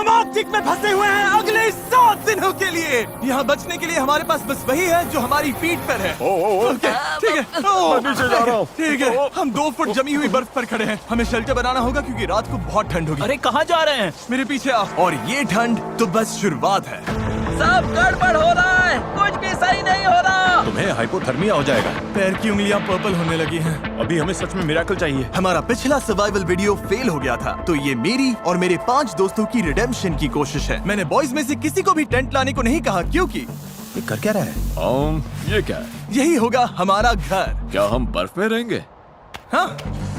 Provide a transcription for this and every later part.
हम आर्कटिक में फंसे हुए हैं अगले 7 दिनों के लिए। यहाँ बचने के लिए हमारे पास बस वही है जो हमारी पीठ पर है। ओके, ठीक है। नीचे जा रहा हूँ। ठीक है, हम 2 फुट जमी हुई बर्फ पर खड़े हैं। हमें शेल्टर बनाना होगा क्योंकि रात को बहुत ठंड होगी। अरे कहाँ जा रहे हैं? मेरे पीछे आ। और ये ठंड तो बस शुरुआत है। सब गड़बड़ हो रहा है, कुछ भी सही नहीं हो रहा। तुम्हें हाइपोथर्मिया हो जाएगा। पैर की उंगलियां पर्पल होने लगी हैं। अभी हमें सच में मिरेकल चाहिए। हमारा पिछला सर्वाइवल वीडियो फेल हो गया था, तो ये मेरी और मेरे 5 दोस्तों की रिडेम्पशन की कोशिश है। मैंने बॉयज में से किसी को भी टेंट लाने को नहीं कहा क्योंकि ये कर क्या रहा है? ये क्या है? यही होगा हमारा घर। क्या हम बर्फ में रहेंगे? हाँ,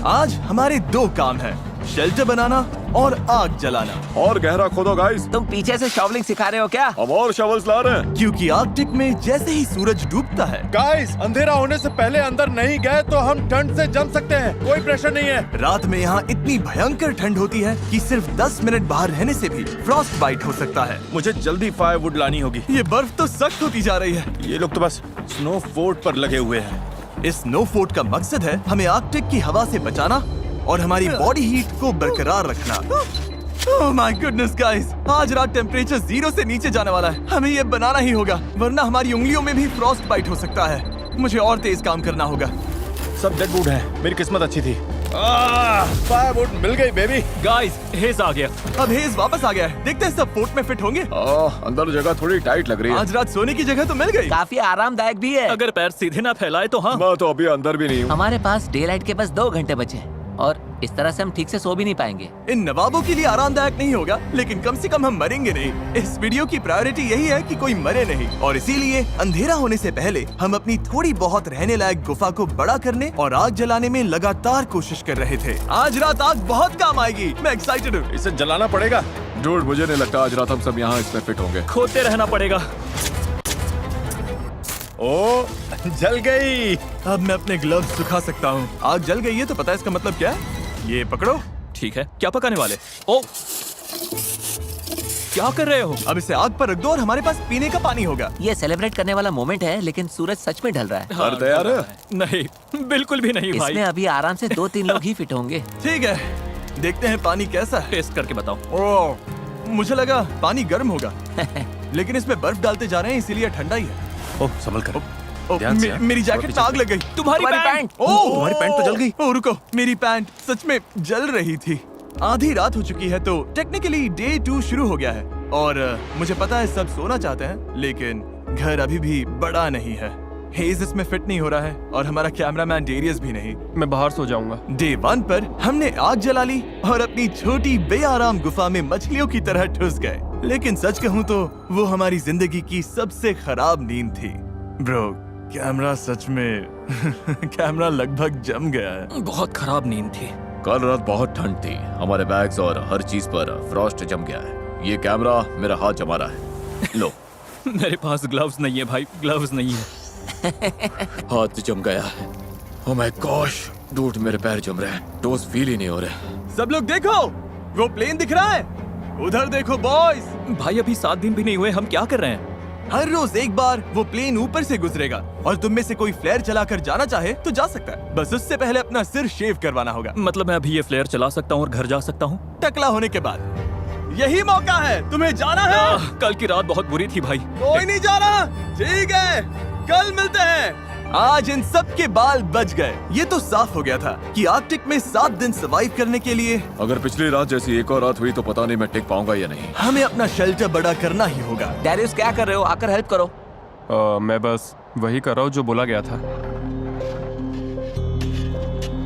आज हमारे 2 काम हैं, शेल्टर बनाना और आग जलाना। और गहरा खोदो गाइस। तुम पीछे से शॉवलिंग सिखा रहे हो क्या? हम और शवल्स ला रहे हैं। क्योंकि आर्कटिक में जैसे ही सूरज डूबता है, गाइस, अंधेरा होने से पहले अंदर नहीं गए तो हम ठंड से जम सकते हैं। कोई प्रेशर नहीं है। रात में यहाँ इतनी भयंकर ठंड होती है कि सिर्फ 10 मिनट बाहर रहने से भी फ्रॉस्ट बाइट हो सकता है। मुझे जल्दी फायरवुड लानी होगी। ये बर्फ तो सख्त होती जा रही है। ये लोग तो बस स्नो फोर्ट पर लगे हुए हैं। इस स्नो फोर्ट का मकसद है हमें आर्कटिक की हवा से बचाना और हमारी बॉडी हीट को बरकरार रखना। ओह माय गुडनेस गाइस, आज रात टेम्परेचर 0 से नीचे जाने वाला है। हमें ये बनाना ही होगा, वरना हमारी उंगलियों में भी फ्रॉस्ट बाइट हो सकता है। मुझे और तेज काम करना होगा। सब डेड वुड है। मेरी किस्मत अच्छी थी। फायरवुड मिल गई बेबी। गाइस, हेज आ गया। अब हेज वापस आ गया है। देखते हैं सब फोर्ट में फिट होंगे। अंदर जगह थोड़ी टाइट लग रही है। आज रात सोने की जगह तो मिल गई। काफी आरामदायक भी है। अगर पैर सीधे ना फैलाए तो हाँ। मैं तो अभी अंदर भी नहीं हूँ। हमारे पास डे लाइट के बस 2 घंटे बचे हैं और इस तरह से हम ठीक से सो भी नहीं पाएंगे। इन नवाबों के लिए आरामदायक नहीं होगा, लेकिन कम से कम हम मरेंगे नहीं। इस वीडियो की प्रायोरिटी यही है कि कोई मरे नहीं, और इसीलिए अंधेरा होने से पहले हम अपनी थोड़ी बहुत रहने लायक गुफा को बड़ा करने और आग जलाने में लगातार कोशिश कर रहे थे। आज रात आग बहुत काम आएगी। मैं एक्साइटेड हूँ। इसे जलाना पड़ेगा। डूड, मुझे नहीं लगता आज रात हम सब यहाँ इसमें फिट होंगे। खोदते रहना पड़ेगा। ओ, जल गई। अब मैं अपने ग्लव्स सुखा सकता हूँ। आग जल गई है तो पता है इसका मतलब क्या है? ये पकड़ो। ठीक है, क्या पकाने वाले? ओ, क्या कर रहे हो? अब इसे आग पर रख दो और हमारे पास पीने का पानी होगा। ये सेलिब्रेट करने वाला मोमेंट है, लेकिन सूरज सच में ढल रहा है। घर तैयार है? नहीं, बिल्कुल भी नहीं भाई। इसमें अभी आराम से 2-3 लोग ही फिट होंगे। ठीक है, देखते हैं पानी कैसा है। टेस्ट करके बताओ। ओह, मुझे लगा पानी गर्म होगा। लेकिन इसमें बर्फ डालते जा रहे हैं, इसीलिए ठंडा ही है। ओह, संभल कर। ध्यान से, मेरी जैकेट में आग लग गई। तुम्हारी पैंट। ओह, तुम्हारी पैंट तो जल गई। ओह रुको, मेरी पैंट सच में जल रही थी। आधी रात हो चुकी है तो टेक्निकली डे 2 शुरू हो गया है, और मुझे पता है सब सोना चाहते हैं, लेकिन घर अभी भी बड़ा नहीं है। हेज इसमें फिट नहीं हो रहा है और हमारा कैमरामैन डेरियस भी नहीं। मैं बाहर सो जाऊंगा। डे 1 पर हमने आग जला ली और अपनी छोटी बेआराम गुफा में मछलियों की तरह ठुस गए। लेकिन सच कहूँ तो वो हमारी जिंदगी की सबसे खराब नींद थी। ब्रो, कैमरा सच में कैमरा लगभग जम गया है। बहुत खराब नींद थी। कल रात बहुत ठंड थी। हमारे बैग्स और हर चीज पर फ्रॉस्ट जम गया है। ये कैमरा मेरा हाथ जमा रहा है। लो। मेरे पास ग्लव्स नहीं है भाई, ग्लव्स नहीं है। हाथ जम गया है। ओह माय गॉश, डूड, मेरे पैर जम रहे हैं। टोस फील ही नहीं हो रहे। सब लोग देखो, वो प्लेन दिख रहा है। उधर देखो बॉयज। भाई अभी 7 दिन भी नहीं हुए, हम क्या कर रहे हैं? हर रोज एक बार वो प्लेन ऊपर से गुजरेगा, और तुम में से कोई फ्लेयर चलाकर जाना चाहे तो जा सकता है। बस उससे पहले अपना सिर शेव करवाना होगा। मतलब मैं अभी ये फ्लेयर चला सकता हूँ और घर जा सकता हूँ? टकला होने के बाद यही मौका है। तुम्हें जाना है। कल की रात बहुत बुरी थी भाई। कोई नहीं जा रहा। ठीक है, कल मिलते हैं। आज इन सब के बाल बच गए। ये तो साफ हो गया था कि आर्कटिक में 7 दिन सर्वाइव करने के लिए अगर पिछली रात जैसी एक और रात हुई तो पता नहीं मैं टिक पाऊंगा या नहीं। हमें अपना शेल्टर बड़ा करना ही होगा। डैरियस, क्या कर रहे हो? आकर हेल्प करो। मैं बस वही कर रहा हूँ जो बोला गया था।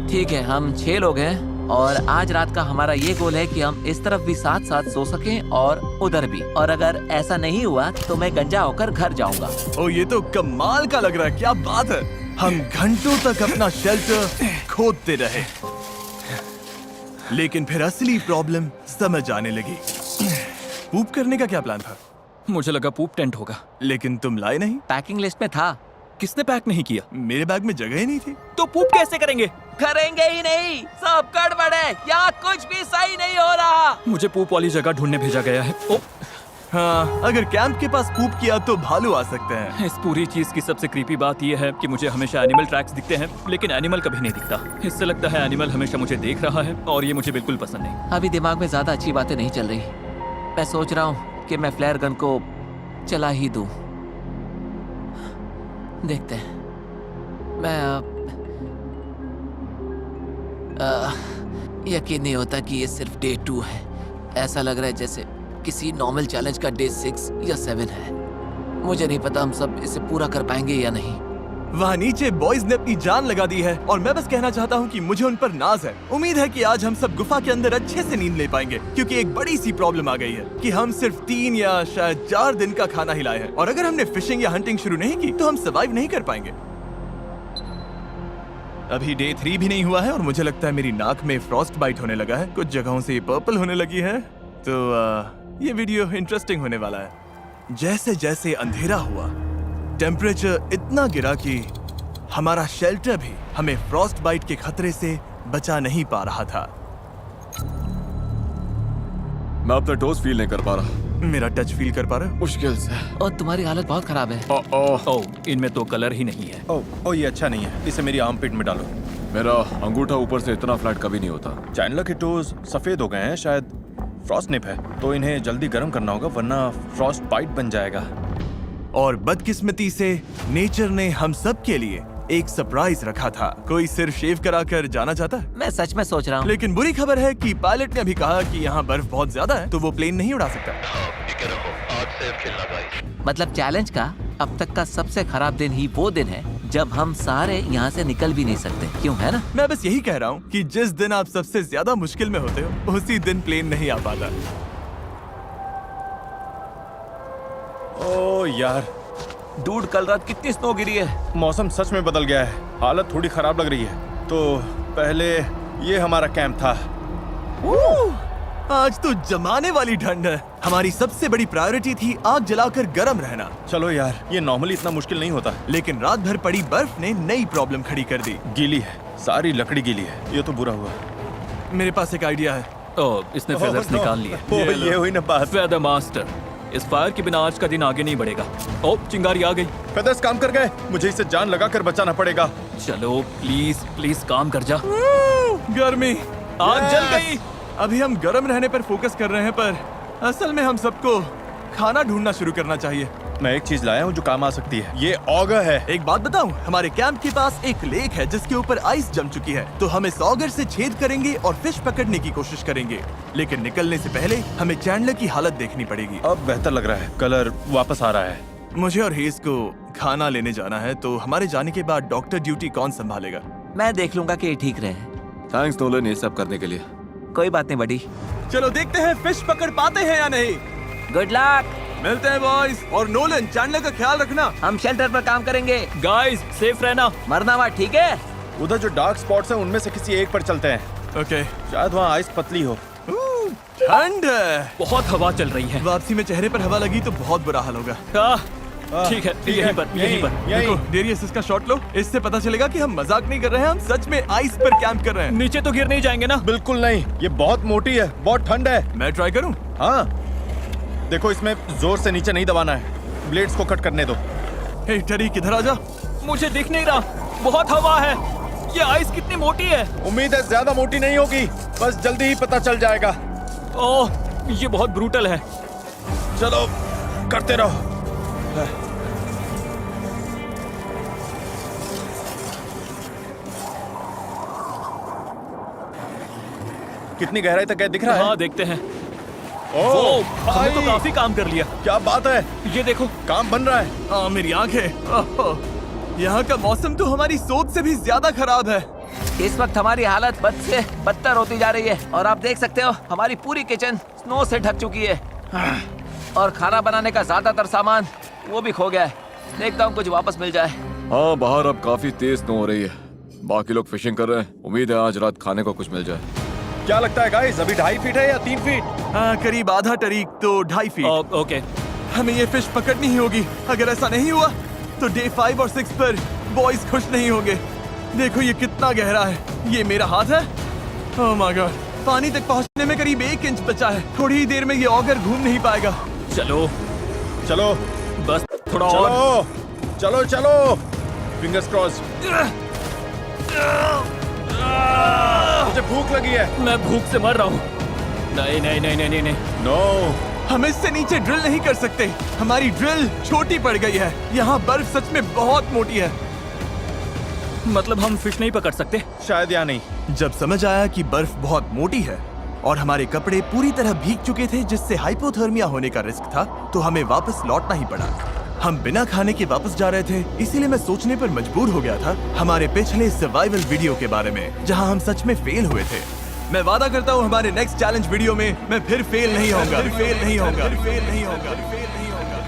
ठीक है, हम 6 लोग हैं और आज रात का हमारा ये गोल है कि हम इस तरफ भी साथ साथ सो सकें और उधर भी। और अगर ऐसा नहीं हुआ तो मैं गंजा होकर घर जाऊंगा। ओ, ये तो कमाल का लग रहा है। क्या बात है। हम घंटों तक अपना शेल्टर खोदते रहे, लेकिन फिर असली प्रॉब्लम समझ आने लगी। पूप करने का क्या प्लान था? मुझे लगा पूप टेंट होगा। लेकिन तुम लाए नहीं। पैकिंग लिस्ट में था। किसने पैक नहीं किया? मेरे बैग में जगह ही नहीं थी। तो पूप कैसे करेंगे? करेंगे ही नहीं, सब गड़बड़ है, यहाँ कुछ भी सही नहीं हो रहा। मुझे पूप वाली जगह ढूंढने भेजा गया है। ओ, हाँ, अगर कैंप के पास पूप किया तो भालू आ सकते हैं। इस पूरी चीज की सबसे क्रीपी बात यह है कि मुझे हमेशा एनिमल ट्रैक्स दिखते हैं, लेकिन एनिमल कभी नहीं दिखता। इससे लगता है एनिमल हमेशा मुझे देख रहा है और ये मुझे बिल्कुल पसंद नहीं। अभी दिमाग में ज्यादा अच्छी बातें नहीं चल रही। मैं सोच रहा हूँ कि मैं फ्लेयर गन को चला ही दूं। देखते हैं। मैं यकीन नहीं होता कि ये सिर्फ डे 2 है। ऐसा लग रहा है जैसे किसी नॉर्मल चैलेंज का डे 6 या 7 है। मुझे नहीं पता हम सब इसे पूरा कर पाएंगे या नहीं। वहाँ नीचे बॉयज ने अपनी जान लगा दी है और मैं बस कहना चाहता हूँ कि मुझे उन पर नाज है। उम्मीद है कि आज हम सब गुफा के अंदर अच्छे से नींद ले पाएंगे, क्योंकि एक बड़ी सी प्रॉब्लम आ गई है कि हम सिर्फ 3 या शायद 4 दिन का खाना हिलाए हैं, और अगर हमने फिशिंग या हंटिंग शुरू नहीं की तो हम सर्वाइव नहीं कर पाएंगे। अभी डे 3 भी नहीं हुआ है और मुझे लगता है मेरी नाक में फ्रॉस्ट बाइट होने लगा है। कुछ जगहों से ये पर्पल होने लगी है, तो ये वीडियो इंटरेस्टिंग होने वाला है। जैसे जैसे अंधेरा हुआ, टेम्परेचर इतना गिरा कि हमारा शेल्टर भी हमें फ्रॉस्ट बाइट के खतरे से बचा नहीं पा रहा था। मैं अपना टोस्ट फील नहीं कर पा रहा। मेरा टच फील कर पा रहा है? मुश्किल से। और तुम्हारी हालत बहुत खराब है। ओह, इनमें तो कलर ही नहीं है। ओह, ये अच्छा नहीं है। इसे मेरी आर्मपिट में डालो। मेरा अंगूठा ऊपर से इतना फ्लैट कभी नहीं होता। चैंडलर के टोज सफेद हो गए हैं, शायद फ्रॉस्ट निप है, तो इन्हें जल्दी गर्म करना होगा वरना फ्रॉस्ट बाइट बन जाएगा। और बदकिस्मती से नेचर ने हम सब के लिए एक सरप्राइज रखा था। कोई सिर शेव कराकर जाना चाहता है? मैं सच में सोच रहा हूँ। लेकिन बुरी खबर है कि पायलट ने अभी कहा कि यहाँ बर्फ बहुत ज्यादा है, तो वो प्लेन नहीं उड़ा सकता। मतलब चैलेंज का अब तक का सबसे खराब दिन ही वो दिन है जब हम सारे यहाँ से निकल भी नहीं सकते, क्यों, है ना? मैं बस यही कह रहा हूँ कि जिस दिन आप सबसे ज्यादा मुश्किल में होते हो उसी दिन प्लेन नहीं आ पाता। ओह यार, डूड, कल रात कितनी स्नो गिरी है। मौसम सच में बदल गया है। हालत थोड़ी खराब लग रही है। तो पहले ये हमारा कैंप था। आज तो जमाने वाली ठंड है। हमारी सबसे बड़ी प्रायोरिटी थी आग जलाकर गर्म रहना, चलो यार, ये नॉर्मली इतना मुश्किल नहीं होता। लेकिन रात भर पड़ी बर्फ ने नई प्रॉब्लम खड़ी कर दी। गीली है, सारी लकड़ी गीली है। ये तो बुरा हुआ। मेरे पास एक आइडिया है। ओह, इसने फेदर्स निकाल लिए। ये हुई ना बात। फेदर मास्टर, इस फायर के बिना आज का दिन आगे नहीं बढ़ेगा। ओह, चिंगारी आ गई। फेदर्स काम कर गए। मुझे इसे जान लगाकर बचाना पड़ेगा। चलो प्लीज काम कर जा। गर्मी, आग जल गई। अभी हम गर्म रहने पर फोकस कर रहे हैं, पर असल में हम सबको खाना ढूंढना शुरू करना चाहिए। मैं एक चीज लाया हूँ जो काम आ सकती है। ये ऑगर है। एक बात बताऊं, हमारे कैंप के पास एक लेक है जिसके ऊपर आइस जम चुकी है, तो हम इस ऑगर से छेद करेंगे और फिश पकड़ने की कोशिश करेंगे। लेकिन निकलने से पहले हमें चैंडलर की हालत देखनी पड़ेगी। अब बेहतर लग रहा है, कलर वापस आ रहा है। मुझे और हेज को खाना लेने जाना है, तो हमारे जाने के बाद डॉक्टर ड्यूटी कौन संभालेगा? मैं देख लूंगा कि ये ठीक रहे। थैंक्स नोलन ये सब करने के लिए। कोई बात नहीं बड़ी। चलो देखते हैं फिश पकड़ पाते हैं या नहीं। Good luck. मिलते हैं बॉयज। और नोलन, चैंडलर का ख्याल रखना। हम शेल्टर पर काम करेंगे। गाइस, सेफ रहना। मरना हुआ ठीक है। उधर जो डार्क स्पॉट्स हैं उनमें से किसी एक पर चलते हैं। ओके। शायद वहाँ आइस पतली हो। ठंड है। बहुत हवा चल रही है। वापसी में चेहरे पर हवा लगी तो बहुत बुरा हाल होगा। ठीक है, यहीं पर। देखो, डेरियस, इसका शॉट लो। इससे पता चलेगा कि हम मजाक नहीं कर रहे हैं, हम सच में आइस पर कैंप कर रहे हैं। नीचे तो गिर नहीं जाएंगे ना? बिल्कुल नहीं, ये बहुत मोटी है, बहुत ठंड है। मैं ट्राई करूं? हाँ, देखो इसमें जोर से नीचे नहीं दबाना है। ब्लेड्स को कट करने दो। हे टरी, किधर आ जा। मुझे दिख नहीं रहा, बहुत हवा है। ये आइस कितनी मोटी है। उम्मीद है ज्यादा मोटी नहीं होगी, बस जल्दी ही पता चल जाएगा। ओह, ये बहुत ब्रूटल है। चलो करते रहो। कितनी गहराई तक है दिख रहा है? हाँ, देखते हैं। ओह, हमने तो भाई, काफी काम कर लिया। क्या बात है, ये देखो। काम बन रहा है। मेरी आंखें। ओह, यहाँ का मौसम तो हमारी सोच से भी ज्यादा खराब है। इस वक्त हमारी हालत बद से बदतर होती जा रही है और आप देख सकते हो हमारी पूरी किचन स्नो से ढक चुकी है और खाना बनाने का ज्यादातर सामान वो भी खो गया है। देखता हूँ कुछ वापस मिल जाए। हाँ, बाहर अब काफी तेज स्नो हो रही है। बाकी लोग फिशिंग कर रहे हैं। उम्मीद है आज रात खाने को कुछ मिल जाए। क्या लगता है गाइस, अभी 2.5 फीट है या 3 फीट? हाँ, करीब आधा टरीक तो 2.5 फीट। ओके। हमें ये फिश पकड़नी ही होगी। अगर ऐसा नहीं हुआ तो डे 5 और 6 पर बॉयज खुश नहीं होंगे। देखो ये कितना गहरा है। ये मेरा हाथ है। ओह माय गॉड, पानी तक पहुंचने में करीब 1 इंच बचा है। थोड़ी ही देर में ये ऑगर घूम नहीं पाएगा। चलो चलो बस थोड़ा और। चलो चलो चलो, फिंगर्स क्रॉस। मुझे भूख लगी है। मैं भूख से मर रहा हूँ। नहीं नहीं नहीं नहीं नहीं नहीं। नो, हम इससे नीचे ड्रिल नहीं कर सकते। हमारी ड्रिल छोटी पड़ गई है। यहाँ बर्फ सच में बहुत मोटी है। मतलब हम फिश नहीं पकड़ सकते? शायद या नहीं। जब समझ आया कि बर्फ बहुत मोटी है और हमारे कपड़े पूरी तरह भीग चुके थे जिससे हाइपोथर्मिया होने का रिस्क था, तो हमें वापस लौटना ही पड़ा। हम बिना खाने के वापस जा रहे थे, इसीलिए मैं सोचने पर मजबूर हो गया था हमारे पिछले सर्वाइवल वीडियो के बारे में, जहां हम सच में फेल हुए थे। मैं वादा करता हूं हमारे नेक्स्ट चैलेंज वीडियो में मैं फिर फेल नहीं होऊंगा, फेल नहीं होऊंगा, फेल नहीं होऊंगा, फेल नहीं होऊंगा।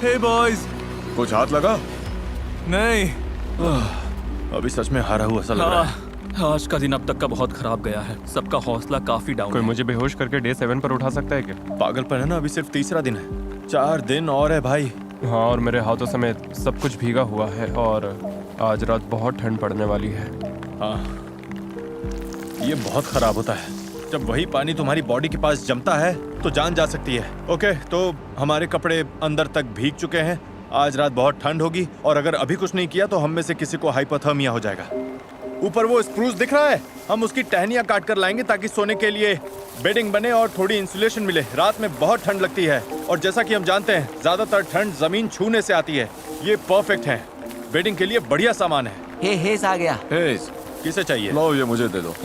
हे बॉयज, कुछ हाथ लगा? नहीं। अभी सच में हारा हुआ सा लग रहा है। आज का दिन अब तक का बहुत खराब गया है। सबका हौसला काफी डाउन कोई है। मुझे बेहोश करके डे 7 पर उठा सकता है क्या? पागलपन है ना, अभी सिर्फ तीसरा दिन है। 4 दिन और है भाई। हाँ, और मेरे हाथों समेत सब कुछ भीगा हुआ है और आज रात बहुत ठंड पड़ने वाली है। हाँ, ये बहुत खराब होता है। जब वही पानी तुम्हारी बॉडी के पास जमता है तो जान जा सकती है। ओके, तो हमारे कपड़े अंदर तक भीग चुके हैं। आज रात बहुत ठंड होगी और अगर अभी कुछ नहीं किया तो हम में से किसी को हाइपोथर्मिया हो जाएगा। ऊपर वो स्प्रूस दिख रहा है, हम उसकी टहनियां काट कर लाएंगे ताकि सोने के लिए बेडिंग बने और थोड़ी इंसुलेशन मिले। रात में बहुत ठंड लगती है और जैसा कि हम जानते हैं ज्यादातर ठंड जमीन छूने से आती है। ये परफेक्ट है, बेडिंग के लिए बढ़िया सामान है। हे हेस आ गया। हेज, किसे चाहिए? लो ये मुझे दे दो।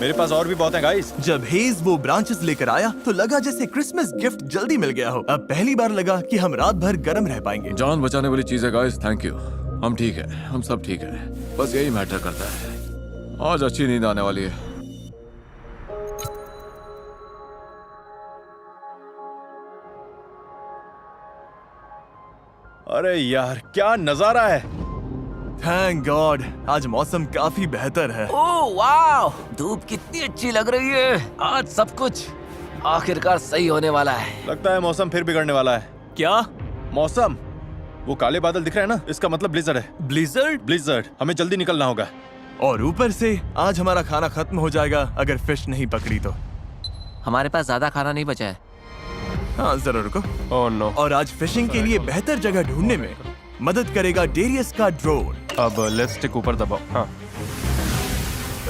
मेरे पास और भी बहुत है गाइस। जब हेज वो ब्रांचेस लेकर आया तो लगा जैसे क्रिसमस गिफ्ट जल्दी मिल गया हो। अब पहली बार लगा कि हम रात भर गर्म रह पाएंगे। जान बचाने वाली चीज है गाइस, थैंक यू। हम ठीक है, हम सब ठीक है, बस यही मैटर करता है। आज अच्छी नींद आने वाली है। अरे यार, क्या नजारा है। थैंक गॉड, आज मौसम काफी बेहतर है। ओह वाह, धूप कितनी अच्छी लग रही है। आज सब कुछ आखिरकार सही होने वाला है। लगता है मौसम फिर बिगड़ने वाला है। क्या? मौसम, वो काले बादल दिख रहे हैं ना, इसका मतलब ब्लिजर्ड है। ब्लिजर्ड? ब्लिजर्ड, हमें जल्दी निकलना होगा। और ऊपर से आज हमारा खाना खत्म हो जाएगा अगर फिश नहीं पकड़ी तो। हमारे पास ज्यादा खाना नहीं बचा है। हाँ जरा रुको। Oh no. और आज फिशिंग के लिए बेहतर जगह ढूंढने में मदद करेगा डेरियस का ड्रोन। अब लेट्स स्टिक ऊपर दबाओ। हाँ,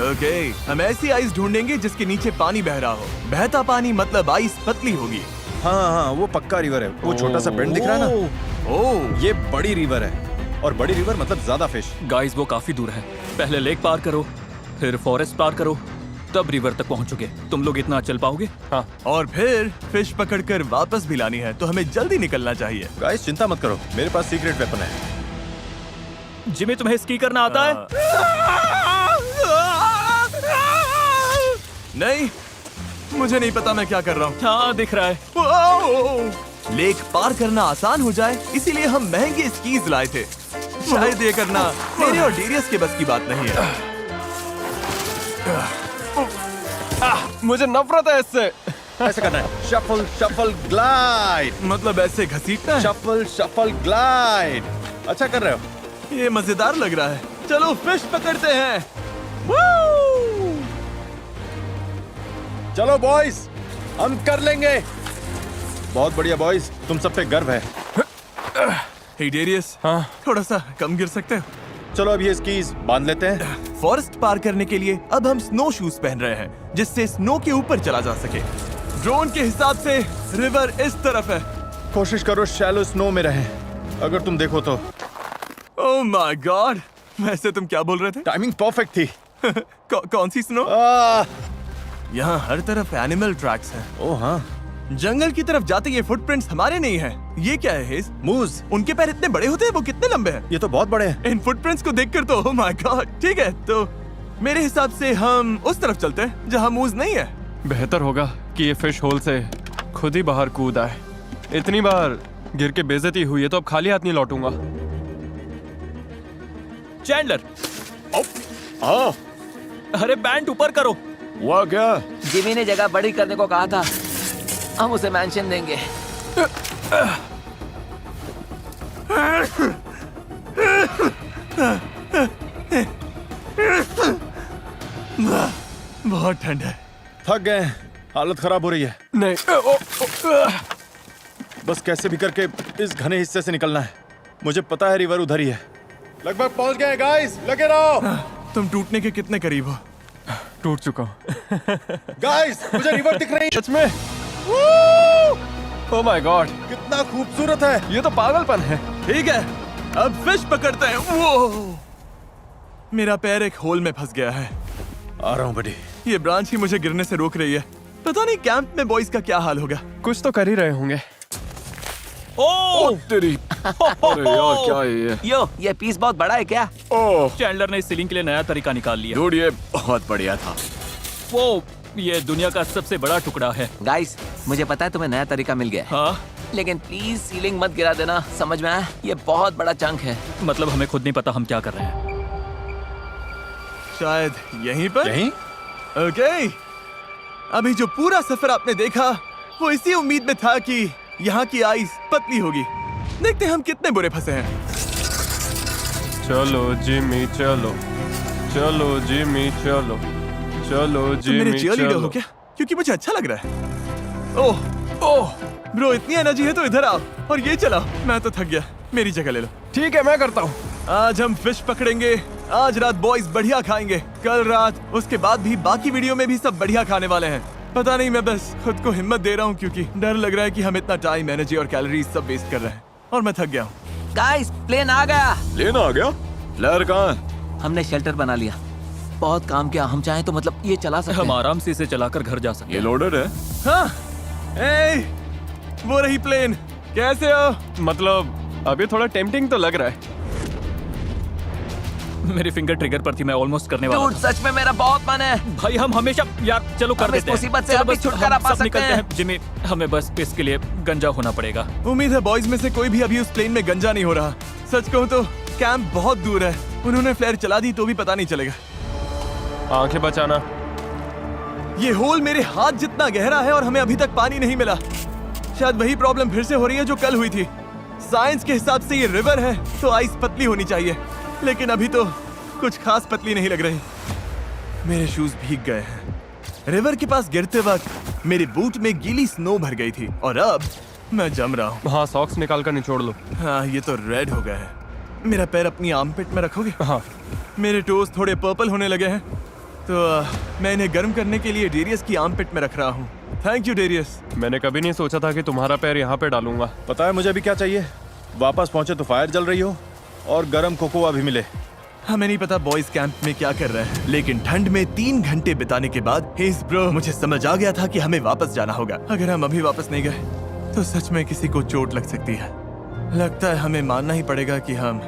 ओके, हम ऐसी आइस ढूंढेंगे जिसके नीचे पानी बह रहा हो। बहता पानी मतलब आइस पतली होगी। हाँ हाँ, वो पक्का रिवर है। वो छोटा सा बेंड दिख रहा है ना, ओह, ये बड़ी रिवर है। और बड़ी रिवर मतलब ज्यादा फिश। गाइस वो काफी दूर है। पहले लेक पार करो, फिर फॉरेस्ट पार करो, तब रिवर तक पहुंचोगे। तुम लोग इतना चल पाओगे? हाँ। और फिर फिश पकड़कर वापस भी लानी है, तो हमें जल्दी निकलना चाहिए। गाइस चिंता मत करो, मेरे पास सीक्रेट वेपन है। जिमी तुम्हें स्की करना आता है? नहीं, मुझे नहीं पता मैं क्या कर रहा हूँ। हाँ दिख रहा है। ओह! लेक पार करना आसान हो जाए इसीलिए हम महंगे स्कीज लाए थे। शायद ये करना मेरे और डेरियस के बस की बात नहीं है। मुझे नफरत है इससे। ऐसे करना है, शफल शफल ग्लाइड। मतलब ऐसे घसीटना है? Shuffle shuffle glide. अच्छा कर रहे हो। ये मजेदार लग रहा है। चलो फिश पकड़ते हैं। Woo! चलो बॉयज, हम कर लेंगे। बहुत बढ़िया बॉयज, तुम सब पे गर्व है। हे डेरियस, हाँ। थोड़ा सा कम गिर सकते हो? चलो अब ये स्कीज बांध लेते हैं। फॉरेस्ट पार करने के लिए अब हम स्नो शूज पहन रहे हैं जिससे स्नो के ऊपर चला जा सके। ड्रोन के हिसाब से रिवर इस तरफ है। कोशिश करो शैलो स्नो में रहें, अगर तुम देखो तो। ओह माय गॉड, वैसे तुम क्या बोल रहे थे? टाइमिंग परफेक्ट थी। कौन सी स्नो? यहाँ हर तरफ एनिमल ट्रैक्स हैं। ओह हाँ, जंगल की तरफ जाते ये फुटप्रिंट्स हमारे नहीं हैं। ये क्या है हेज? मूज। उनके पैर इतने बड़े होते हैं, वो कितने लंबे हैं? ये तो बहुत बड़े हैं। इन फुटप्रिंट्स को देखकर तो ओह माय गॉड। ठीक है, तो मेरे हिसाब से हम उस तरफ चलते हैं जहाँ मूज नहीं है। बेहतर होगा कि ये फिश होल से खुद ही बाहर कूद आए। इतनी बार गिर के बेइज्जती हुई है तो अब खाली हाथ नहीं लौटूंगा। चैंडलर, हाँ, अरे बैंड ऊपर करो। हुआ क्या? जिमी ने जगह बड़ी करने को कहा था, हम उसे मेंशन देंगे। बहुत ठंड है। थक गए, हालत खराब हो रही है। नहीं। बस कैसे भी करके इस घने हिस्से से निकलना है। मुझे पता है रिवर उधर ही है। लगभग पहुंच गए गाइस, लगे रहो। तुम टूटने के कितने करीब हो? टूट चुका हूँ। गाइस, मुझे रिवर दिख रही है। सच में? ओह माय गॉड, कितना खूबसूरत है। ये तो पागलपन है। ठीक है, अब फिश पकड़ते हैं। वो मेरा पैर एक होल में फंस गया है। आ रहा हूँ बड़ी। ये ब्रांच ही मुझे गिरने से रोक रही है। पता नहीं कैंप में बॉयज का क्या हाल होगा। कुछ तो कर ही रहे होंगे। ओह तेरी अरे यार क्या है ये? यो, ये पीस बहुत बड़ा है क्या? ओह चैंडलर ने इस सीलिंग के लिए नया तरीका निकाल लिया। डूड ये बहुत बढ़िया था। वो ये दुनिया का सबसे बड़ा टुकड़ा है। गाइस, मुझे पता है तुम्हें नया तरीका मिल गया है, हाँ लेकिन प्लीज सीलिंग मत गिरा देना, समझ में आया? ये बहुत बड़ा चंक है। मतलब हमें खुद नहीं पता हम क्या कर रहे हैं। शायद यहीं पर। यहीं? ओके, अभी जो पूरा सफर आपने देखा वो इसी उम्मीद में था कि यहाँ की आइस पतली होगी। देखते हैं हम कितने बुरे फंसे हैं। चलो जिमी चलो, चलो जिमी चलो, चलो तुम मेरे जिमी cheerleader हो चलो। क्या? क्योंकि मुझे अच्छा लग रहा है। ओह ब्रो, इतनी एनर्जी है तो इधर आओ और ये चलाओ। मैं तो थक गया, मेरी जगह ले लो। ठीक है, मैं करता हूँ। आज हम फिश पकड़ेंगे। आज रात बॉयज बढ़िया खाएंगे। कल रात, उसके बाद भी बाकी वीडियो में भी सब बढ़िया खाने वाले हैं। पता नहीं, मैं बस खुद को हिम्मत दे रहा हूँ क्योंकि डर लग रहा है कि हम इतना टाइम, एनर्जी और कैलोरीज सब वेस्ट कर रहे हैं और मैं थक गया हूँ। गाइस, प्लेन आ गया। लेना आ गया? फ्लेयर कहाँ है? हमने शेल्टर बना लिया। बहुत काम किया। हम चाहें तो मतलब ये चला सकते हम हैं। आराम से इसे चलाकर घर जा सकते ये लोडेड है? हाँ, वो रही प्लेन। कैसे हो? मतलब अभी थोड़ा टेम्पटिंग तो लग रहा है। हैं। मेरी फिंगर ट्रिगर पर थी, मैं ऑलमोस्ट करने वाला डूड, सच में मेरा बहुत मन है। था। भाई हम हमेशा यार चलो कर हम इस देते हैं। मुसीबत से चलो अभी बस छुटकारा हम पा सब सकते निकलते हैं। जिमी, हमें बस इसके लिए गंजा होना पड़ेगा। उम्मीद है बॉयज में से कोई भी अभी उस प्लेन में गंजा नहीं हो रहा। सच कहूँ तो कैंप बहुत दूर है। उन्होंने फ्लेयर चला दी तो भी पता नहीं चलेगा। आंखें बचाना। ये होल मेरे हाथ जितना गहरा है और हमें अभी तक पानी नहीं मिला। शायद वही प्रॉब्लम फिर से हो रही है जो कल हुई थी। साइंस के हिसाब से ये रिवर है तो आइस पतली होनी चाहिए, लेकिन अभी तो कुछ खास पतली नहीं लग रही। मेरे शूज भीग गए हैं। रिवर के पास गिरते वक्त मेरे बूट में गीली स्नो भर गई थी और अब मैं जम रहा हूँ। हाँ, सॉक्स निकाल कर निचोड़ लो। हाँ, ये तो रेड हो गया है। मेरा पैर अपनी आर्मपिट में रखोगे? हाँ। मेरे टोज थोड़े पर्पल होने लगे हैं तो मैं इन्हें गर्म करने के लिए डेरियस की आर्मपिट में रख रहा हूँ। Thank you Darius. मैंने कभी नहीं सोचा था कि तुम्हारा पैर यहाँ पे डालूंगा। पता है मुझे अभी क्या चाहिए? वापस पहुंचे तो फायर जल रही हो और गर्म कोकोआ भी मिले। हमें नहीं पता बॉयज कैंप में क्या कर रहे हैं, लेकिन ठंड में 3 घंटे बिताने के बाद हेस ब्रो, मुझे समझ आ गया था कि हमें वापस जाना होगा। अगर हम अभी वापस नहीं गए तो सच में किसी को चोट लग सकती है। लगता है हमें मानना ही पड़ेगा कि हम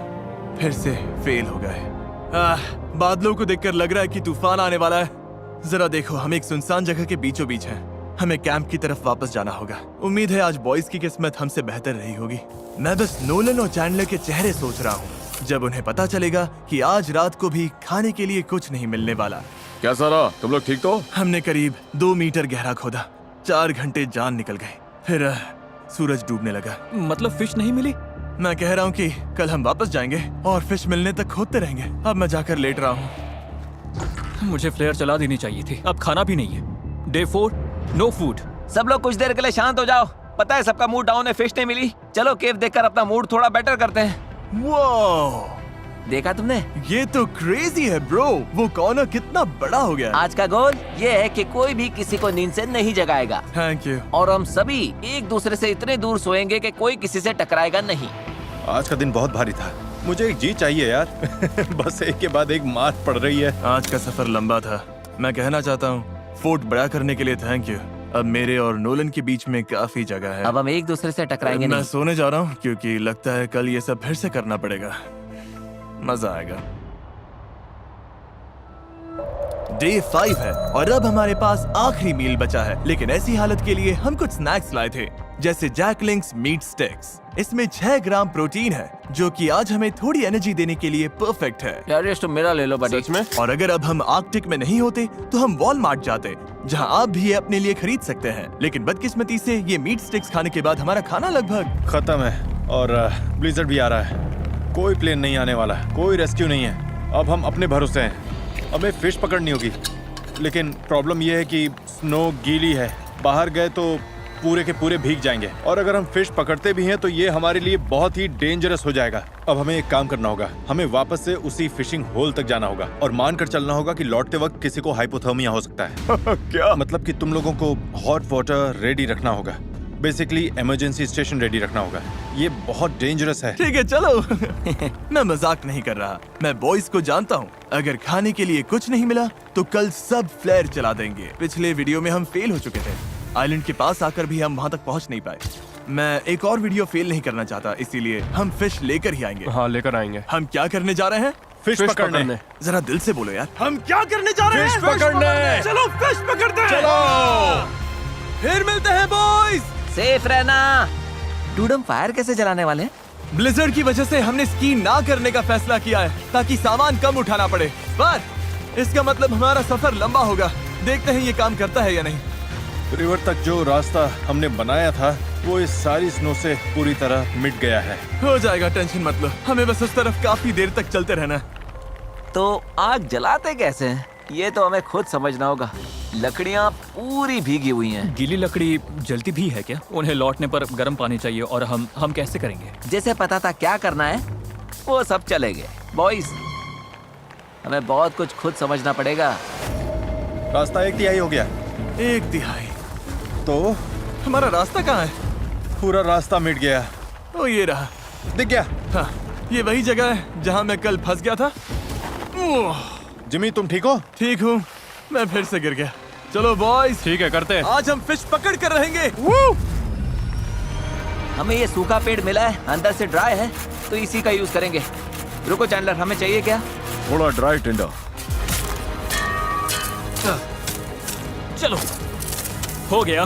फिर से फेल हो गए। बादलों को देखकर लग रहा है कि तूफान आने वाला है। जरा देखो, हम एक सुनसान जगह के बीचों बीच हैं। हमें कैंप की तरफ वापस जाना होगा। उम्मीद है आज बॉयज की किस्मत हमसे बेहतर रही होगी। मैं बस नोलन और चैंडलर के चेहरे सोच रहा हूँ जब उन्हें पता चलेगा कि आज रात को भी खाने के लिए कुछ नहीं मिलने वाला। क्या सारा, तुम लोग ठीक तो? हमने करीब 2 मीटर गहरा खोदा। 4 घंटे जान निकल गए। फिर सूरज डूबने लगा। मतलब फिश नहीं मिली? मैं कह रहा हूँ कि कल हम वापस जाएंगे और फिश मिलने तक खोदते रहेंगे। अब मैं जाकर लेट रहा हूँ। मुझे फ्लेयर चला देनी चाहिए थी। अब खाना भी नहीं है। Day 4, no food. सब लोग कुछ देर के लिए शांत हो जाओ। पता है सबका मूड डाउन है, फिश नहीं मिली। चलो केव देखकर अपना मूड थोड़ा बेटर करते हैं। वो देखा तुमने? ये तो क्रेजी है ब्रो। वो कॉर्नर कितना बड़ा हो गया। आज का गोल ये है कि कोई भी किसी को नींद से नहीं जगाएगा थैंक यू। और हम सभी एक दूसरे से इतने दूर सोएंगे कि कोई किसी से टकराएगा नहीं। आज का दिन बहुत भारी था। मुझे एक जी चाहिए यार। बस एक के बाद एक मार पड़ रही है। आज का सफर लंबा था। मैं कहना चाहता हूँ फोर्ट बड़ा करने के लिए थैंक यू। अब मेरे और नोलन के बीच में काफी जगह है। अब हम एक दूसरे से टकराएंगे मैं नहीं। सोने जा रहा हूँ क्योंकि लगता है कल ये सब फिर से करना पड़ेगा। मजा आएगा। डे 5 है और अब हमारे पास आखिरी मील बचा है, लेकिन ऐसी हालत के लिए हम कुछ स्नैक्स लाए थे जैसे जैकलिंग्स मीट स्टिक्स। इसमें 6 ग्राम प्रोटीन है जो कि आज हमें थोड़ी एनर्जी देने के लिए परफेक्ट है। यार ये तो मेरा ले लो बड़ी। सच में? और अगर अब हम आर्कटिक में नहीं होते तो हम वॉलमार्ट जाते, जहां आप भी ये अपने लिए खरीद सकते हैं। लेकिन बदकिस्मती से ये मीट स्टिक्स खाने के बाद हमारा खाना लगभग खत्म है और ब्लिजर्ड भी आ रहा है। कोई प्लेन नहीं आने वाला, कोई रेस्क्यू नहीं है। अब हम अपने भरोसे हैं। हमें फिश पकड़नी होगी, लेकिन प्रॉब्लम यह है कि स्नो गीली है। बाहर गए तो पूरे के पूरे भीग जाएंगे। और अगर हम फिश पकड़ते भी हैं तो ये हमारे लिए बहुत ही डेंजरस हो जाएगा। अब हमें एक काम करना होगा, हमें वापस से उसी फिशिंग होल तक जाना होगा और मानकर चलना होगा कि लौटते वक्त किसी को हाइपोथर्मिया हो सकता है। क्या मतलब कि तुम लोगों को हॉट वाटर रेडी रखना होगा, बेसिकली इमरजेंसी स्टेशन रेडी रखना होगा। ये बहुत डेंजरस है। ठीक है चलो। मैं मजाक नहीं कर रहा, मैं बॉयज को जानता हूँ। अगर खाने के लिए कुछ नहीं मिला तो कल सब फ्लेयर चला देंगे। पिछले वीडियो में हम फेल हो चुके थे, आइलैंड के पास आकर भी हम वहाँ तक पहुँच नहीं पाए। मैं एक और वीडियो फेल नहीं करना चाहता, इसीलिए हम फिश लेकर ही आएंगे। हाँ लेकर आएंगे। हम क्या करने जा रहे हैं? फिश पकड़ने। जरा दिल से बोलो यार, हम क्या करने जा रहे हैं? फिश पकड़ने। चलो फिश पकड़ते हैं। चलो फिर मिलते हैं बॉयज। सेफ रहना। डूड, हम फायर कैसे जलाने वाले हैं? ब्लिजर्ड की वजह से हमने स्की ना करने का फैसला किया है ताकि सामान कम उठाना पड़े, पर इसका मतलब हमारा सफर लंबा होगा। देखते हैं ये काम करता है या नहीं। रिवर तक जो रास्ता हमने बनाया था वो इस सारी स्नो से पूरी तरह मिट गया है। हो जाएगा, टेंशन मत लो। हमें बस उस तरफ काफी देर तक चलते रहना है। तो आग जलाते कैसे हैं? ये तो हमें खुद समझना होगा। लकड़ियाँ पूरी भीगी हुई हैं। गीली लकड़ी जलती भी है क्या? उन्हें लौटने पर गर्म पानी चाहिए और हम कैसे करेंगे? जैसे पता था क्या करना है वो सब चलेंगे। बॉयज, हमें बहुत कुछ खुद समझना पड़ेगा। रास्ता 1/3 हो गया। 1/3? तो हमारा रास्ता कहाँ है? पूरा रास्ता मिट गया। ओ ये रहा। दिख गया? हाँ, ये वही जगह है जहाँ मैं कल फंस गया था। ओह, जिमी तुम ठीक हो? ठीक हूँ, मैं फिर से गिर गया। चलो बॉयज, ठीक है करते हैं। आज हम फिश पकड़ कर रहेंगे। हमें ये सूखा पेड़ मिला है, अंदर से ड्राई है, तो इसी का यूज करेंगे। रुको चैंडलर, हमें चाहिए क्या? थोड़ा ड्राई टिंडर। चलो, हो गया,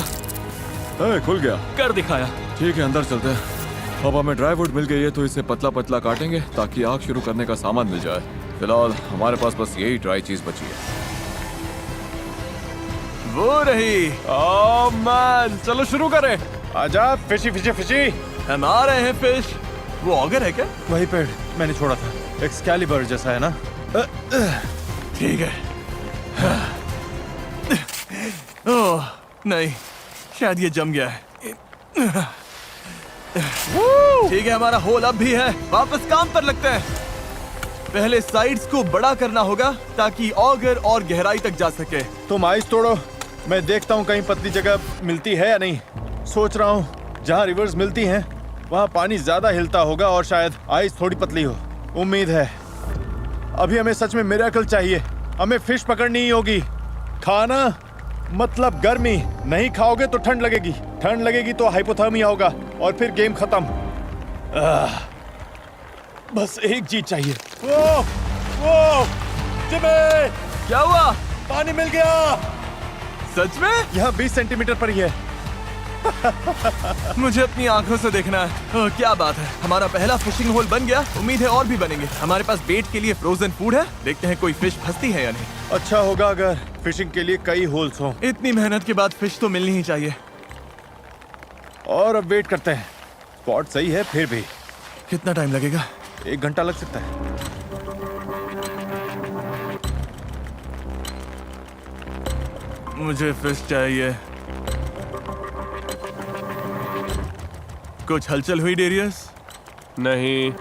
खुल गया। कर दिखाया। ठीक है, अंदर चलते हैं। अब हमें ड्राई वुड मिल गई है तो इसे पतला पतला काटेंगे ताकि आग शुरू करने का सामान मिल जाए। फिलहाल हमारे पास बस यही ड्राई चीज बची है। वो रही। ओह मैन, चलो शुरू करें। आजा, फिशी फिशी फिशी। हम आ रहे हैं फिश। वो ऑगर है क्या? वही पेड़ मैंने छोड़ा था, एक्सकैलिबर जैसा है ना? ठीक है। ओह नहीं, शायद ये जम गया है। ठीक है, हमारा होल अब भी है। वापस काम पर लगते हैं। पहले साइड्स को बड़ा करना होगा ताकि ऑगर और गहराई तक जा सके। तुम आइस तोड़ो, मैं देखता हूँ कहीं पतली जगह मिलती है या नहीं। सोच रहा हूँ जहाँ रिवर्स मिलती हैं वहाँ पानी ज्यादा हिलता होगा और शायद आइस थोड़ी पतली हो। उम्मीद है। अभी हमें सच में मिरेकल चाहिए। हमें फिश पकड़नी ही होगी। खाना मतलब गर्मी। नहीं खाओगे तो ठंड लगेगी, ठंड लगेगी तो हाइपोथर्मिया होगा और फिर गेम खत्म। बस एक चीज चाहिए। वो जिमी, क्या हुआ? पानी मिल गया। सच में? यहाँ 20 सेंटीमीटर पर ही है। मुझे अपनी आंखों से देखना है। ओह, क्या बात है, हमारा पहला फिशिंग होल बन गया। उम्मीद है और भी बनेंगे। हमारे पास बेट के लिए फ्रोजन फूड है। देखते हैं कोई फिश फंसती है या नहीं। अच्छा होगा अगर फिशिंग के लिए कई होल्स हों। इतनी मेहनत के बाद फिश तो मिलनी ही चाहिए। और अब वेट करते हैं। स्पॉट सही है फिर भी। कितना टाइम लगेगा? 1 घंटा लग सकता है। मुझे फिश चाहिए। कुछ हलचल हुई डेरियस? नहीं।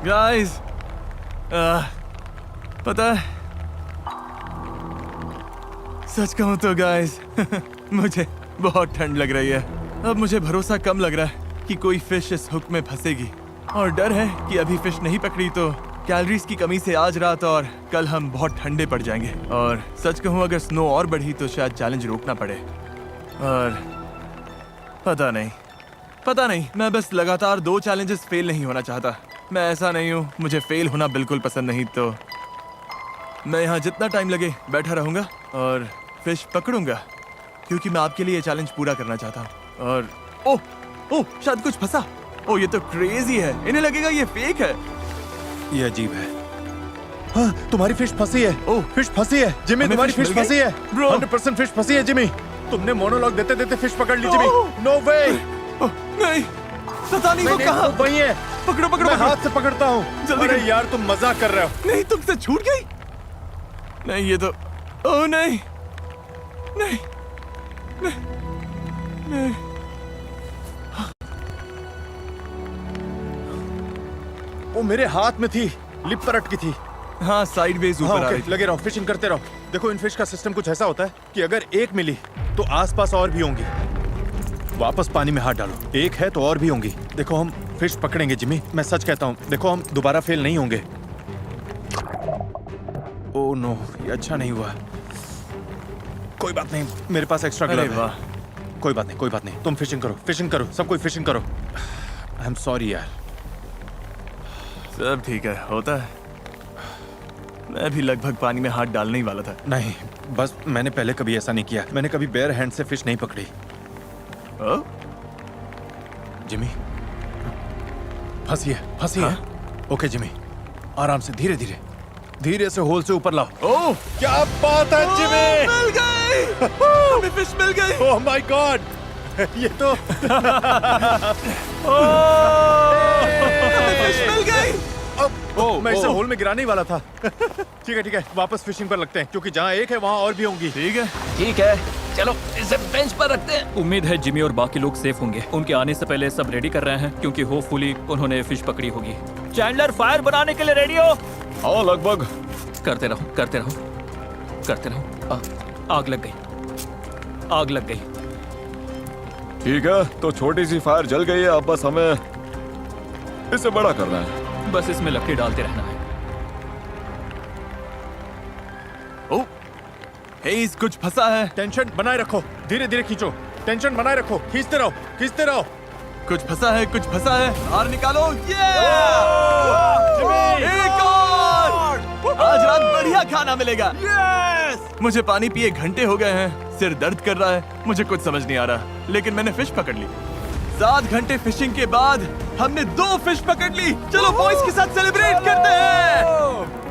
गाइस, पता है, सच कहूं तो गाइस मुझे बहुत ठंड लग रही है। अब मुझे भरोसा कम लग रहा है कि कोई फिश इस हुक में फंसेगी और डर है कि अभी फिश नहीं पकड़ी तो कैलोरीज की कमी से आज रात और कल हम बहुत ठंडे पड़ जाएंगे। और सच कहूं अगर स्नो और बढ़ी तो शायद चैलेंज रोकना पड़े। और पता नहीं, मैं बस लगातार 2 चैलेंजेस फेल नहीं होना चाहता। मैं ऐसा नहीं हूँ, मुझे फेल होना बिल्कुल पसंद नहीं। तो मैं यहाँ जितना टाइम लगे बैठा रहूँगा और फिश पकड़ूंगा क्योंकि मैं आपके लिए ये चैलेंज पूरा करना चाहता हूँ। और ओह शायद कुछ फंसा। ओह ये तो क्रेजी है, इन्हें लगेगा ये फेक है। ये अजीब है। हाँ, तुम्हारी फिश फंसी है। ओह, फिश फंसी है जिमी, हमें तुम्हारी फिश फिश मिल फंसी गई? है। Bro। 100% फिश फंसी है जिमी। तुमने मोनोलॉग देते देते फिश पकड़ ली जिमी। ओह। नो वे। ओह, नहीं, पता नहीं वो कहाँ। वही है। पकड़ो पकड़ो मैं पकड़ो। हाथ से पकड़ता हूँ। जल्दी अरे करो। यार तुम मजाक कर रहे हो। नहीं तुमसे छूट गई। नहीं ये तो, ओह नहीं नहीं नहीं नहीं। वो मेरे हाथ में थी, लिप पर अटकी थी। हाँ साइडवेज हाँ, ऊपर आ ओके, रही थी। लगे रहो, फिशिंग करते रहो। देखो इन फिश का सिस्टम कुछ ऐसा होता है कि अगर एक मिली तो आसपास और भी होंगी। वापस पानी में हाथ डालो, एक है तो और भी होंगी। देखो हम फिश पकड़ेंगे जिमी, मैं सच कहता हूँ। देखो हम दोबारा फेल नहीं होंगे। ओह नो, ये अच्छा नहीं हुआ। कोई बात नहीं, मेरे पास एक्स्ट्रा अरे ग्लव है। वाह। कोई बात नहीं, कोई बात नहीं। तुम फिशिंग करो, सब कोई फिशिंग करो। आई एम सॉरी यार। सब ठीक है, होता है। मैं भी लगभग पानी में हाथ डालने ही वाला था। नहीं, बस मैंने पहले कभी ऐसा नहीं किया। मैंने कभी बेयर हैंड से फिश नहीं पकड़ी। ओह, जिमी, फंसी है। ओके जिमी, आराम से, धीरे धीरे, धीरे से होल से ऊपर लाओ। ओह, क्या बात है जिमी! मिल गई। हमें फिश मिल गई। ओह माय गॉड, ये तो हमें फिश मिल गई। मैं इसे होल में गिराने ही वाला था। ठीक है, वापस फिशिंग पर लगते हैं, क्योंकि जहाँ एक है वहाँ और भी होंगी। ठीक है। ठीक है, चलो इसे बेंच पर रखते हैं। उम्मीद है जिमी और बाकी लोग सेफ होंगे। उनके आने से पहले सब रेडी कर रहे हैं, क्योंकि होपफुली उन्होंने फिश पकड़ी होगी। चैंडलर फायर बनाने के लिए रेडी हो? हाँ लगभग। करते रहो। आग लग गई। ठीक है, तो छोटी सी फायर जल गई है, अब बस हमें इसे बड़ा करना है। बस इसमें लकड़ी डालते रहना है। ओह, हेज़ कुछ फंसा है। टेंशन बनाए रखो, धीरे धीरे खींचो, टेंशन बनाए रखो, खींचते रहो। कुछ फंसा है। बाहर निकालो। ये जिमी! एक और। आज रात बढ़िया खाना मिलेगा। मुझे पानी पिए घंटे हो गए हैं, सिर दर्द कर रहा है, मुझे कुछ समझ नहीं आ रहा, लेकिन मैंने फिश पकड़ ली। 7 घंटे फिशिंग के बाद हमने 2 फिश पकड़ ली। चलो बॉयज के साथ सेलिब्रेट करते हैं।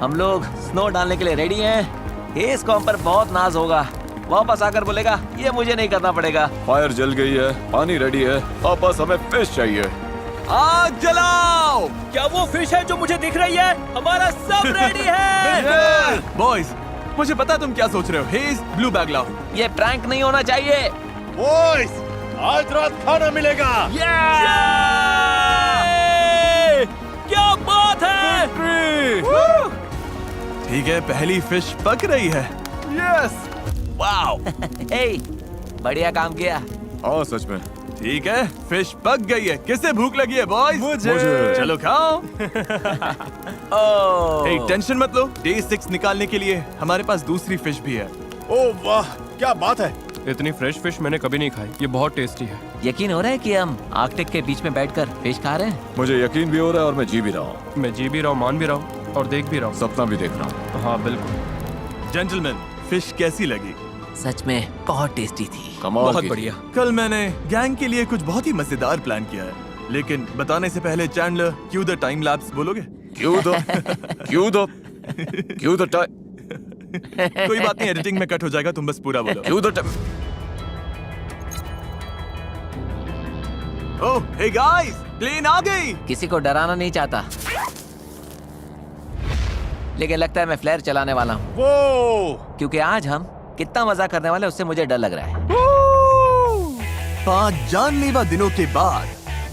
हम लोग स्नो डालने के लिए रेडी हैं। इस कॉम पर बहुत नाज होगा, वापस आकर बोलेगा ये मुझे नहीं करना पड़ेगा। फायर जल गई है, पानी रेडी है, अब बस हमें फिश चाहिए। आग जलाओ। क्या वो फिश है जो मुझे दिख रही है? हमारा सब रेडी है। बॉयज, मुझे पता तुम क्या सोच रहे हो। हेज़, ब्लू बैग लाओ। ये प्रैंक नहीं होना चाहिए। बॉयज, आज रात खाना मिलेगा। क्या बात है! ठीक है, पहली फिश पक रही है। यस। वाओ! हे, बढ़िया काम किया। हाँ सच में। ठीक है, फिश पक गई है। किसे भूख लगी है बॉयज? मुझे। चलो खाओ। ओह, hey, टेंशन मत लो, डे 6 निकालने के लिए हमारे पास दूसरी फिश भी है। ओह वाह, क्या बात है। इतनी फ्रेश फिश मैंने कभी नहीं खाई। ये बहुत टेस्टी है। यकीन हो रहा है कि हम आर्कटिक के बीच में बैठकर फिश खा रहे हैं? मुझे यकीन भी हो रहा है और मैं जी भी रहा हूँ, मैं जी भी रहा हूँ, मान भी रहा हूँ और देख भी रहा हूँ। सपना भी देख रहा हूँ। हाँ बिल्कुल। जेंटलमैन, फिश कैसी लगी? सच में बहुत टेस्टी थी। कमाल बहुत की। बढ़िया। कल मैंने गैंग के लिए कुछ बहुत ही मजेदार प्लान किया है, लेकिन बताने से पहले Chandler, Q the time lapse बोलोगे? क्यों द टाइम। कोई बात नहीं, एडिटिंग में कट हो जाएगा, तुम बस पूरा बोलो। क्यों the time. Oh, hey guys, plane आ गई। किसी को डराना नहीं चाहता, लेकिन लगता है मैं फ्लेयर चलाने वाला हूँ, वो क्योंकि आज हम कितना मजा करने वाले हैं उससे मुझे डर लग रहा है। 5 जानलेवा दिनों के बाद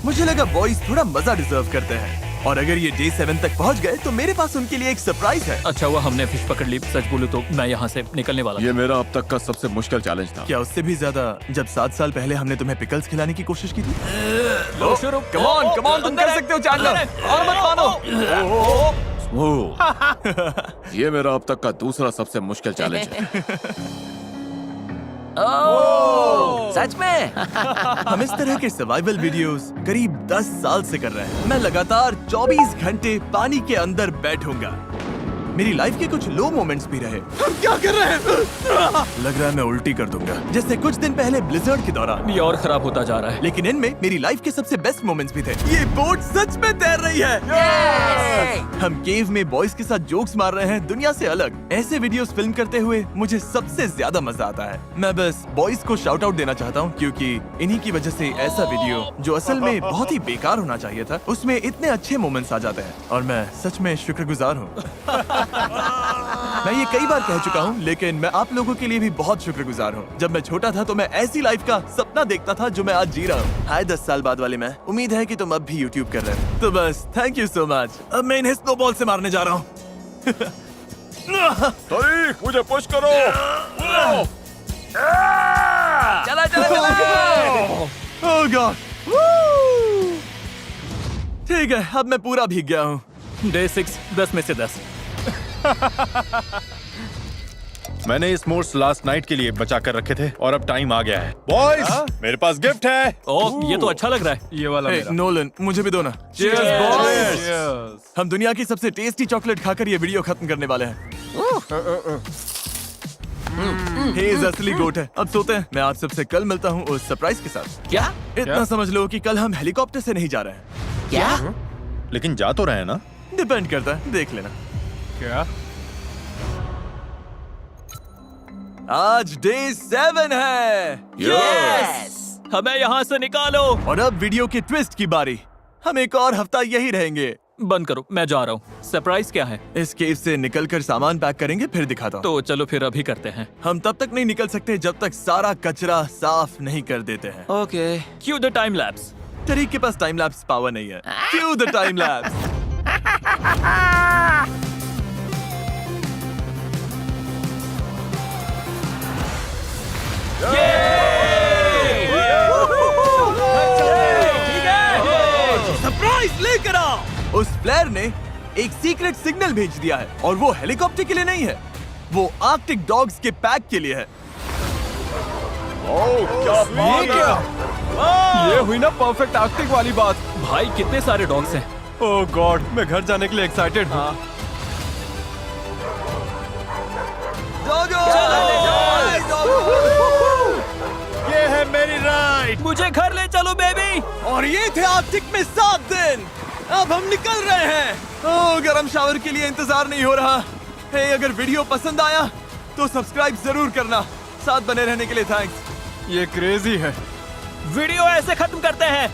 मुझे लगा बॉयज थोड़ा मजा डिजर्व करते हैं, और अगर ये डे 7 तक पहुंच गए तो मेरे पास उनके लिए एक सरप्राइज है। अच्छा हुआ हमने फिश पकड़ ली। सच बोलूं तो मैं यहाँ से निकलने वाला ये मेरा अब तक का सबसे मुश्किल चैलेंज था। क्या उससे भी ज्यादा जब 7 साल पहले हमने तुम्हें पिकल्स खिलाने की कोशिश की थी? लो शुरू। कम ऑन, तुम कर सकते हो चैंडलर, और मत मानो। ओह, ये मेरा अब तक का दूसरा सबसे मुश्किल चैलेंज है। ओह, सच में? हम इस तरह के सर्वाइवल वीडियोस करीब 10 साल से कर रहे हैं। मैं लगातार 24 घंटे पानी के अंदर बैठूंगा। मेरी लाइफ के कुछ लो मोमेंट्स भी रहे। हम क्या कर रहे हैं? लग रहा है मैं उल्टी कर दूंगा, जैसे कुछ दिन पहले ब्लिजर्ड के दौरान। ये और खराब होता जा रहा है। लेकिन इनमें मेरी लाइफ के सबसे बेस्ट मोमेंट्स भी थे। ये बोट सच में तैर रही है। हम केव में बॉयज के साथ जोक्स मार रहे हैं, दुनिया से अलग। ऐसे वीडियोस फिल्म करते हुए मुझे सबसे ज्यादा मजा आता है। मैं बस बॉयज को शाउट आउट देना चाहता हूँ, क्योंकि इन्हीं की वजह से ऐसा वीडियो जो असल में बहुत ही बेकार होना चाहिए था, उसमें इतने अच्छे मोमेंट्स आ जाते हैं और मैं सच में शुक्रगुजार हूँ। मैं ये कई बार कह चुका हूँ, लेकिन मैं आप लोगों के लिए भी बहुत शुक्रगुजार हूँ। जब मैं छोटा था तो मैं ऐसी लाइफ का सपना देखता था जो मैं आज जी रहा हूँ। हाय 10 साल बाद वाले मैं। उम्मीद है कि तुम अब भी यूट्यूब कर रहे हो। तो बस थैंक यू सो मच। अब मैं इन्हें स्नोबॉल से मारने जा रहा हूँ। तारीख, मुझे पुश करो। चला चला चला। ओह गॉड। ठीक है, अब मैं पूरा भीग गया हूँ। डे 6 10 में से 10। मैंने ये स्मोर्स लास्ट नाइट के लिए बचा कर रखे थे और अब टाइम आ गया है। बॉयज, मेरे पास गिफ्ट है। ओह, ये तो अच्छा लग रहा है। ये वाला हे मेरा। नोलन, मुझे भी दो ना। Cheers, boys! हम दुनिया की सबसे टेस्टी चॉकलेट खाकर ये वीडियो खत्म करने वाले हैं। हेज असली गोट है। अब सोते हैं। मैं आप सबसे कल मिलता हूँ उस सरप्राइज के साथ। क्या इतना समझ लो कि कल हम हेलीकॉप्टर से नहीं जा रहे हैं। क्या? लेकिन जा तो रहे हैं ना? डिपेंड करता है, देख लेना। क्या? आज डे 7 है यस! हमें यहाँ से निकालो। और अब वीडियो के ट्विस्ट की बारी। हम एक और हफ्ता यही रहेंगे। बंद करो, मैं जा रहा हूँ। सरप्राइज क्या है? इस केव से निकलकर सामान पैक करेंगे, फिर दिखाता हूँ। तो चलो फिर अभी करते हैं। हम तब तक नहीं निकल सकते जब तक सारा कचरा साफ नहीं कर देते हैं। Okay. Q the time lapse. तरीक के पास टाइम लैप्स पावर नहीं है। क्यों द टाइम लैप्स? सरप्राइज लेकर आओ। उस फ्लेयर ने एक सीक्रेट सिग्नल भेज दिया है और वो हेलीकॉप्टर के लिए नहीं है, वो आर्कटिक डॉग्स के पैक के लिए है। क्या बात है? ये हुई ना परफेक्ट आर्कटिक वाली बात। भाई कितने सारे डॉग्स हैं। ओह गॉड, मैं घर जाने के लिए एक्साइटेड हूँ। ये है मेरी राइड। मुझे घर ले चलो बेबी। और ये थे आर्कटिक में 7 दिन। अब हम निकल रहे हैं। ओह, गरम शावर के लिए इंतजार नहीं हो रहा। हे, अगर वीडियो पसंद आया तो सब्सक्राइब जरूर करना। साथ बने रहने के लिए थैंक्स। ये क्रेजी है। वीडियो ऐसे खत्म करते हैं।